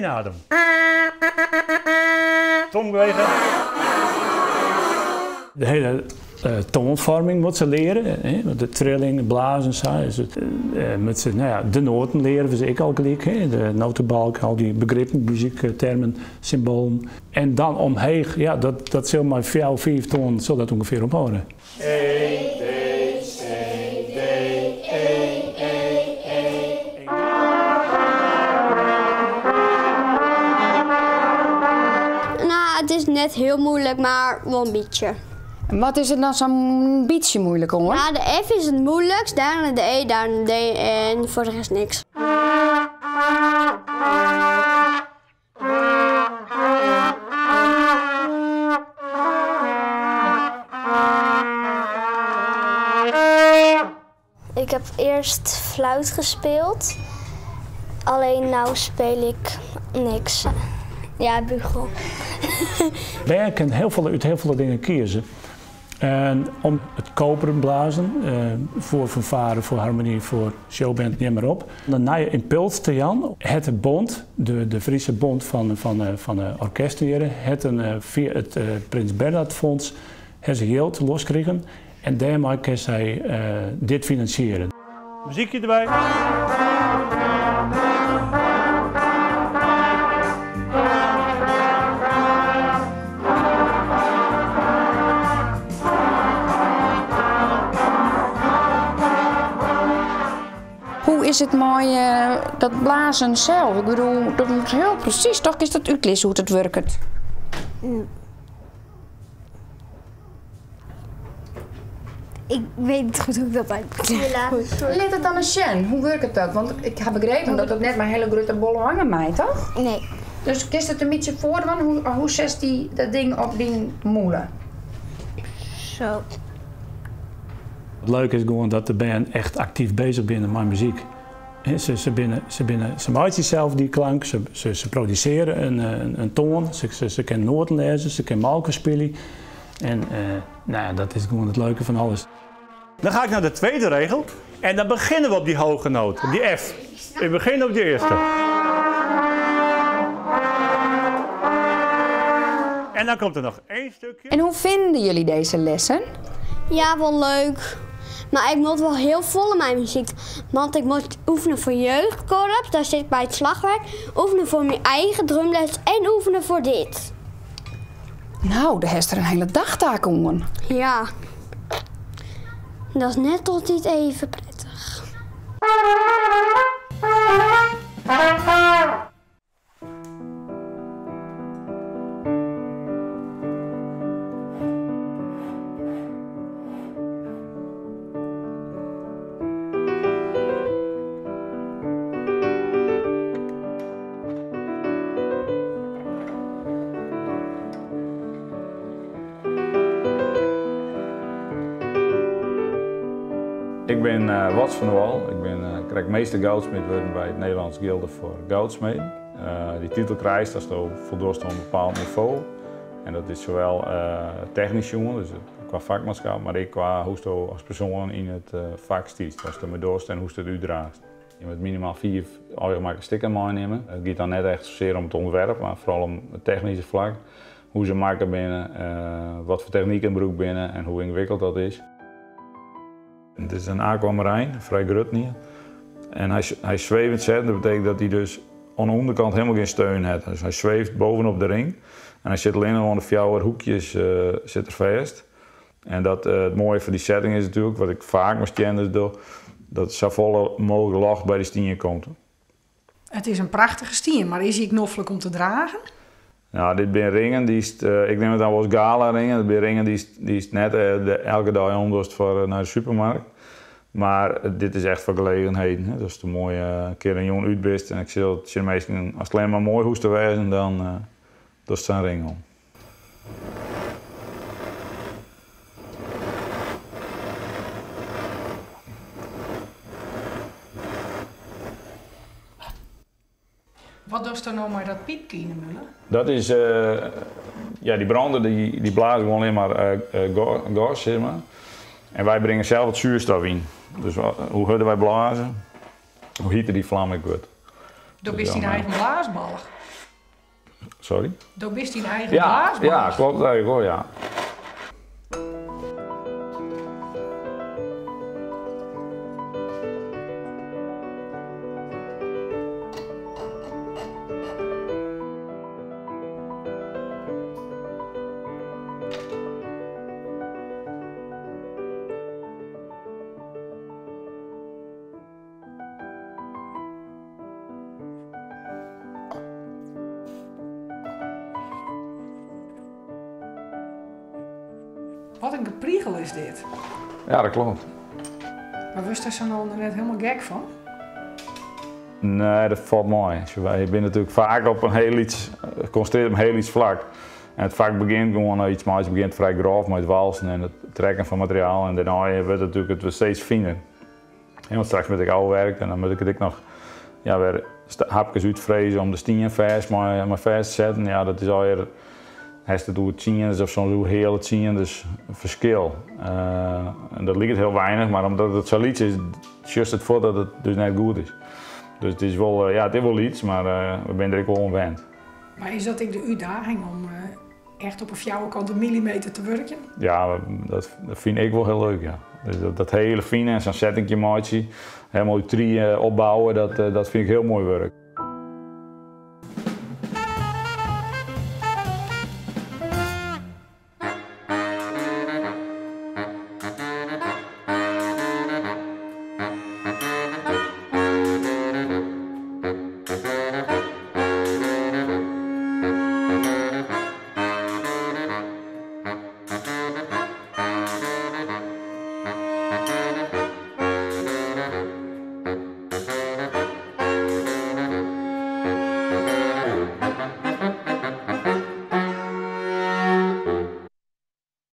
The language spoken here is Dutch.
Inadem. Tong bewegen. De hele toonvorming moet ze leren. De trilling, de blazen, moet ze, nou ja, de noten leren, dus ik al gelijk. De notenbalk, al die begrippen, muziektermen, symbolen. En dan omheen, ja, dat zal maar 4 of 5 tonen, zal dat ongeveer omhoren. Het is net heel moeilijk, maar wel een beetje. En wat is het dan zo'n beetje moeilijk, hoor? Ja, de F is het moeilijkst, daarna de E, daarna de D en voor de rest niks. Ik heb eerst fluit gespeeld, alleen nou speel ik niks. Ja, bugel. Wij kunnen uit heel veel dingen kiezen. En om het koperen blazen, voor fanfare, voor harmonie, voor showband, neem maar op. Dan na je impuls te Jan, het bond, de Friese bond van de orkestenheren, via het Prins Bernhard Fonds, heeft ze geld losgekregen. En daarmee kan zij dit financieren. Muziekje erbij. Hoe is het mooi, dat blazen zelf? Ik bedoel, dat moet heel precies, toch is dat uitlezen hoe het werkt? Ik weet niet goed hoe ik dat uitleg. Let het dan eens zien, hoe werkt het ook? Want ik heb begrepen dat het net maar hele grote bolle hangen mij, toch? Nee. Dus kiest het een beetje voor, van hoe zet die dat ding op die moelen? Zo. Het leuke is gewoon dat de band echt actief bezig binnen met muziek. Ze maken zichzelf die klank, ze produceren een toon, ze kunnen noten lezen, ze kunnen malken spelen. En nou ja, dat is gewoon het leuke van alles. Dan ga ik naar de tweede regel en dan beginnen we op die hoge noot, op die F. We beginnen op die eerste. En dan komt er nog 1 stukje. En hoe vinden jullie deze lessen? Ja, wel leuk. Maar ik moet wel heel vol in mijn muziek. Want ik moet oefenen voor jeugdkorps, daar zit ik bij het slagwerk. Oefenen voor mijn eigen drumles en oefenen voor dit. Nou, daar is er een hele dagtaak om. Ja. Dat is net tot niet even prettig. Ik ben Wats van der Wal. Ik krijg meester goudsmid worden bij het Nederlands Gilde voor Goudsmeden. Die titel krijgt als je voldoet aan een bepaald niveau. En dat is zowel technisch jongen, dus qua vakmanschap, maar ook qua hoe je als persoon in het vak stiest. Als je me doorst en hoe je het uitdraagt. Je moet minimaal 4 algemene stikken meenemen. Het gaat dan net echt zozeer om het ontwerp, maar vooral om het technische vlak. Hoe ze maken binnen, wat voor techniek in broek binnen en hoe ingewikkeld dat is. Het is een aquamarijn, vrij groot niet. En hij zwevend zet, dat betekent dat hij dus aan de onderkant helemaal geen steun heeft. Dus hij zweeft bovenop de ring en hij zit alleen nog aan de 4 hoekjes zit er vast. En het mooie van die setting is natuurlijk, wat ik vaak moest kennen, dat het zo volle mogelijk lacht bij de stien komt. Het is een prachtige stien, maar is hij knoffelijk om te dragen? Nou, dit zijn ringen, ik neem het dan wel als gala ringen. Dat zijn ringen die is net elke dag omdost voor naar de supermarkt. Maar dit is echt voor gelegenheden. Hè. Dus een mooie keer een jong uitbist en ik zie dat meestal, als het alleen maar mooi hoest te wezen, dan doet het zijn ring om. Wat doet er nou met dat piepje in de mullen? Dat is, ja, die branden die blazen gewoon alleen maar gas, zeg maar. En wij brengen zelf het zuurstof in. Dus hoe harder wij blazen, hoe heter die vlam ik wordt. Dan is die nou even blaasballig. Sorry? Dan wist hij een eigen Ja, blaasbaas. ja, klopt eigenlijk hoor, ja. Wat een gepriegel is dit. Ja, dat klopt. Maar was daar zo nou net helemaal gek van? Nee, dat valt mooi. Je bent natuurlijk vaak op een heel iets, geconcentreerd op een heel iets vlak. En het vak begint gewoon iets moois, het begint vrij grof met walsen en het trekken van materiaal. En daarna wordt het natuurlijk steeds finer. En want straks met ik al werkt en dan moet ik het nog weer hapjes uitvrezen om de stien vast maar vast te zetten. Ja, dat is alweer, als het hoe het zien is of zo heel het zien, dus een verschil. En dat lijkt heel weinig, maar omdat het zo iets is, just het voor dat het dus net goed is. Dus het is wel, het is wel iets, maar we zijn er ook wel onwend. Maar is dat ook de uitdaging om echt op een fjouwerkant een millimeter te werken? Ja, dat vind ik wel heel leuk, ja. Dus dat hele fine en zo'n settingje maatje, helemaal uit drie opbouwen, dat vind ik heel mooi werk.